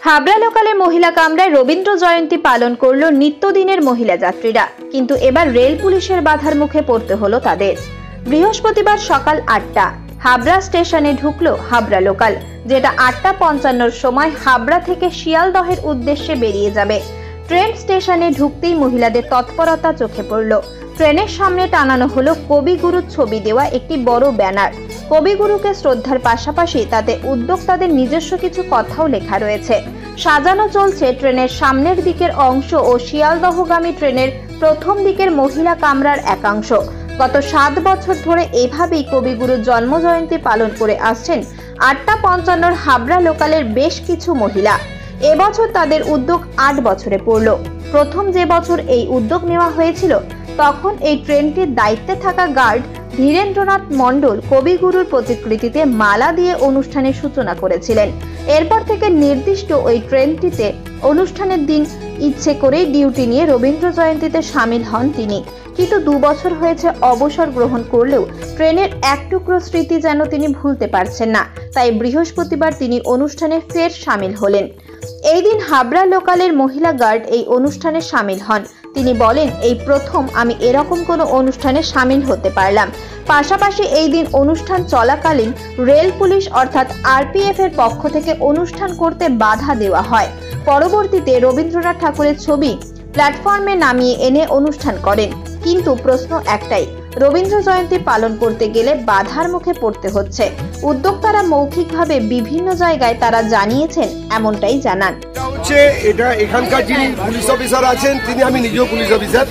হাবড়া লোকালে মহিলা কামরায় রবীন্দ্র জয়ন্তী পালন করল নিত্যদিনের মহিলা যাত্রীরা, কিন্তু এবার রেল পুলিশের বাধার মুখে পড়তে হলো তাদের। বৃহস্পতিবার সকাল 8টা হাবড়া স্টেশনে ঢুকলো হাবড়া লোকাল, যেটা 8:55 সময় হাবড়া থেকে শিয়ালদহের উদ্দেশ্যে বেরিয়ে যাবে। ট্রেন স্টেশনে ঢুকতেই মহিলাদের তৎপরতা চোখে পড়ল। ট্রেনের সামনে টানানো হলো কবিগুরুর ছবি দেওয়া একটি বড় ব্যানার। কবিগুরুকে শ্রদ্ধার পাশাপাশি তাতে উদ্যোক্তাদের নিজস্ব কিছু কথাও লেখা রয়েছে। সাজানো চলছে ট্রেনের সামনের দিকের অংশ ও শিয়ালদহগামী ট্রেনের প্রথম দিকের মহিলা কামরার একাংশ। গত 7 বছর ধরে এভাবেই কবিগুরুর জন্মজয়ন্তী পালন করে আসছেন 8:55 হাবড়া লোকালের বেশ কিছু মহিলা। এবছর তাদের উদ্যোগ 8 বছরে পড়ল। প্রথম যে বছর এই উদ্যোগ নেওয়া হয়েছিল, তখন এই ট্রেনটির দায়িত্বে থাকা গার্ড ধীরেন্দ্রনাথ মণ্ডল কবিগুরুর প্রতিকৃতিতে মালা দিয়ে অনুষ্ঠানের সূচনা করেছিলেন। এরপর থেকে নির্দিষ্ট ওই ট্রেনটিতে অনুষ্ঠানের দিন ইচ্ছে করেই ডিউটি নিয়ে রবীন্দ্র জয়ন্তীতে সামিল হন তিনি। কিন্তু 2 বছর হয়েছে অবসর গ্রহণ করলেও ট্রেনের এক টুকরো স্মৃতি যেন তিনি ভুলতে পারছেন না। তাই বৃহস্পতিবার তিনি অনুষ্ঠানে ফের সামিল হলেন। এই দিন হাবড়া লোকালের মহিলা গার্ড এই অনুষ্ঠানে সামিল হন। তিনি বলেন, এই প্রথম আমি এরকম কোনো অনুষ্ঠানে সামিল হতে পারলাম। পাশাপাশি এই দিন অনুষ্ঠান চলাকালীন রেল পুলিশ অর্থাৎ আরপিএফ এর পক্ষ থেকে অনুষ্ঠান করতে বাধা দেওয়া হয়। পরবর্তীতে রবীন্দ্রনাথ ঠাকুরের ছবি প্ল্যাটফর্মে নামিয়ে এনে অনুষ্ঠান করেন। কিন্তু প্রশ্ন একটাই, রবীন্দ্র জয়ন্তী পালন করতে গেলে বাধার মুখে পড়তে হচ্ছে। উদ্যোক্তারা মৌখিকভাবে বিভিন্ন জায়গায় তারা জানিয়েছেন, এমনটাই জানান। এটা এখানকার যিনি পুলিশ অফিসার আছেন, তিনি, আমি নিজেও পুলিশ অফিসার,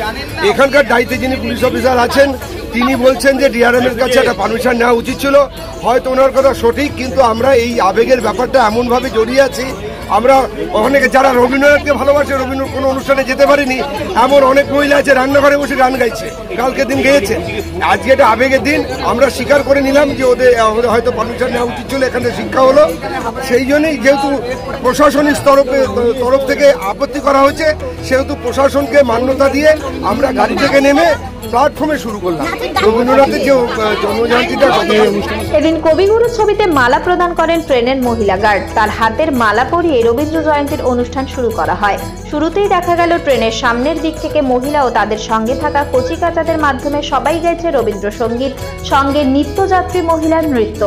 এখানকার দায়িত্বে যিনি পুলিশ অফিসার আছেন তিনি বলছেন যে ডিআরএম এর কাছে একটা পারমিশন নেওয়া উচিত ছিল। হয়তো ওনার কথা সঠিক, কিন্তু আমরা এই আবেগের ব্যাপারটা এমনভাবে জড়িয়ে আছি, আমরা ওখানে যারা রবীন্দ্রনাথকে ভালোবাসে, রবীন্দ্র কোনো অনুষ্ঠানে যেতে পারিনি এমন অনেক মহিলা আছে রান্নাঘরে বসে গান গাইছে, কালকে দিন গেয়েছে। আজকে এটা আবেগের দিন, আমরা স্বীকার করে নিলাম যে আমাদের হয়তো পারমিশন নেওয়া উচিত ছিল, এখানে শিক্ষা হলো। সেই জন্যই যেহেতু প্রশাসনিক তরফ থেকে আপত্তি করা হয়েছে, সেহেতু প্রশাসনকে মান্যতা দিয়ে আমরা গাড়ি থেকে নেমে প্ল্যাটফর্মে শুরু করলাম রবীন্দ্রনাথের যে জন্মজয়ন্তীটা। এদিন কবিগুরুর ছবিতে মালা প্রদান করেন ট্রেনের মহিলা গার্ড। তার হাতের মালা পরিয়ে রবীন্দ্র জয়ন্তীর অনুষ্ঠান শুরু করা হয়। শুরুতেই দেখা গেল ট্রেনের সামনের দিক থেকে মহিলা ও তাদের সঙ্গে থাকা কচিকাচাদের মাধ্যমে সবাই গাইছে রবীন্দ্রসঙ্গীত, সঙ্গে নিত্যযাত্রী মহিলার নৃত্য।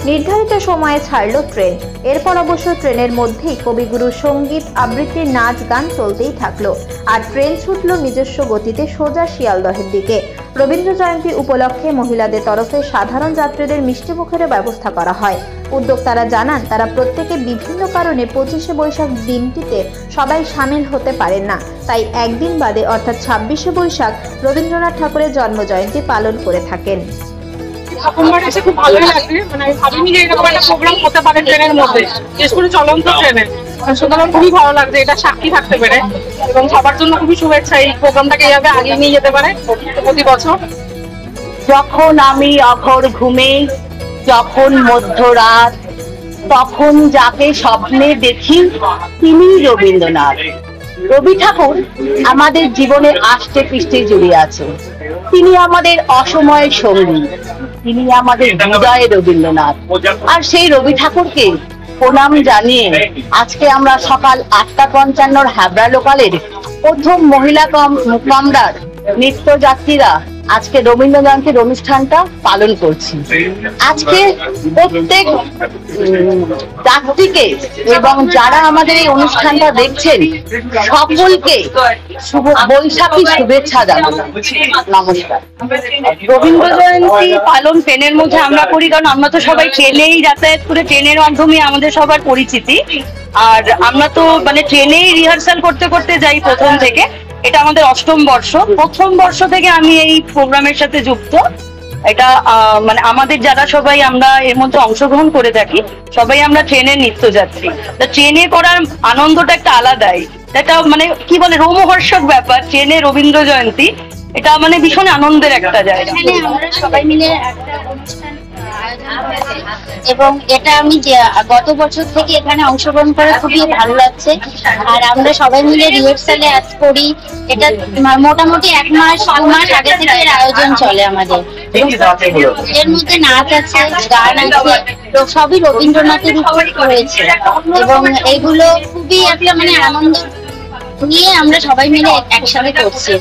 নির্ধারিত সময়ে ছাড়ল ট্রেন। এরপর অবশ্য ট্রেনের মধ্যেই কবিগুরুর সঙ্গীত আবৃত্তির নাচ গান চলতেই থাকলো, আর ট্রেন ছুটল নিজস্ব গতিতে সোজা শিয়ালদহের দিকে। রবীন্দ্র জয়ন্তী উপলক্ষে মহিলাদের তরফে সাধারণ যাত্রীদের মিষ্টিমুখের ব্যবস্থা করা হয়। উদ্যোক্তারা জানান, তারা প্রত্যেকে বিভিন্ন কারণে 25শে বৈশাখ দিনটিতে সবাই সামিল হতে পারেন না, তাই একদিন বাদে অর্থাৎ 26শে বৈশাখ রবীন্দ্রনাথ ঠাকুরের জন্মজয়ন্তী পালন করে থাকেন। প্রথমবার এসে খুব ভালোই লাগবে, মানে আমি ভাবিনি যে এরকম একটা প্রোগ্রাম হতে পারে ট্রেনের মধ্যে, বিশেষ করে চলন্ত ট্রেনে। সুতরাং খুবই ভালো লাগছে এটা সাক্ষী থাকতে পেরে, এবং সবার জন্য খুবই শুভেচ্ছা এই প্রোগ্রামটাকে এইভাবে আগিয়ে নিয়ে যেতে পারে প্রতি বছর। যখন আমি অঘোর ঘুমে, যখন মধ্যরাত, তখন যাকে স্বপ্নে দেখি তিনি রবীন্দ্রনাথ। রবি ঠাকুর আমাদের জীবনে আষ্টে পৃষ্ঠে জড়িয়ে আছে। তিনি আমাদের অসময়ের সঙ্গী, তিনি আমাদের হৃদয়ে রবীন্দ্রনাথ। আর সেই রবি ঠাকুরকে প্রণাম জানিয়ে আজকে আমরা সকাল 8:55 হাবড়া লোকালের প্রথম মহিলা কামরার নিত্যযাত্রীরা আজকে রবীন্দ্র জয়ন্তীর অনুষ্ঠানটা পালন করছি। আজকে প্রত্যেক যাত্রীকে এবং যারা আমাদের এই অনুষ্ঠানটা দেখছেন সকলকে শুভ বৈশাখী শুভেচ্ছা জানাই। নমস্কার। রবীন্দ্র জয়ন্তী পালন ট্রেনের মধ্যে আমরা করি, কারণ আমরা তো সবাই ট্রেনেই যাতায়াত করে, ট্রেনের মাধ্যমে আমাদের সবার পরিচিতি। আর আমরা তো মানে ট্রেনেই রিহার্সাল করতে করতে যাই প্রথম থেকে। এটা আমাদের 8ম বর্ষ। প্রথম বর্ষ থেকে আমি এই প্রোগ্রামের সাথে যুক্ত। এটা মানে আমাদের যারা সবাই আমরা এর মধ্যে অংশগ্রহণ করে থাকি, সবাই আমরা ট্রেনের নিত্যযাত্রী। তা ট্রেনে করার আনন্দটা একটা আলাদাই, এটা মানে কি বলে রোমহর্ষক ব্যাপার। ট্রেনে রবীন্দ্র জয়ন্তী এটা মানে ভীষণ আনন্দের একটা জায়গা। আমরা সবাই মিলে একটা অনুষ্ঠান এবং এটা আমি গত বছর থেকে এখানে অংশগ্রহণ করে খুবই ভালো লাগছে। আর আমরা সবাই মিলে রিহার্সালে করি। এটা মোটামুটি 1 মাস 2 মাস আগে থেকে এর আয়োজন চলে আমাদের। এর মধ্যে নাচ আছে, গান আছে, সবই রবীন্দ্রনাথের উপর রয়েছে এবং এগুলো খুবই একটা মানে আনন্দ নিয়ে আমরা সবাই মিলে একসাথে করছি।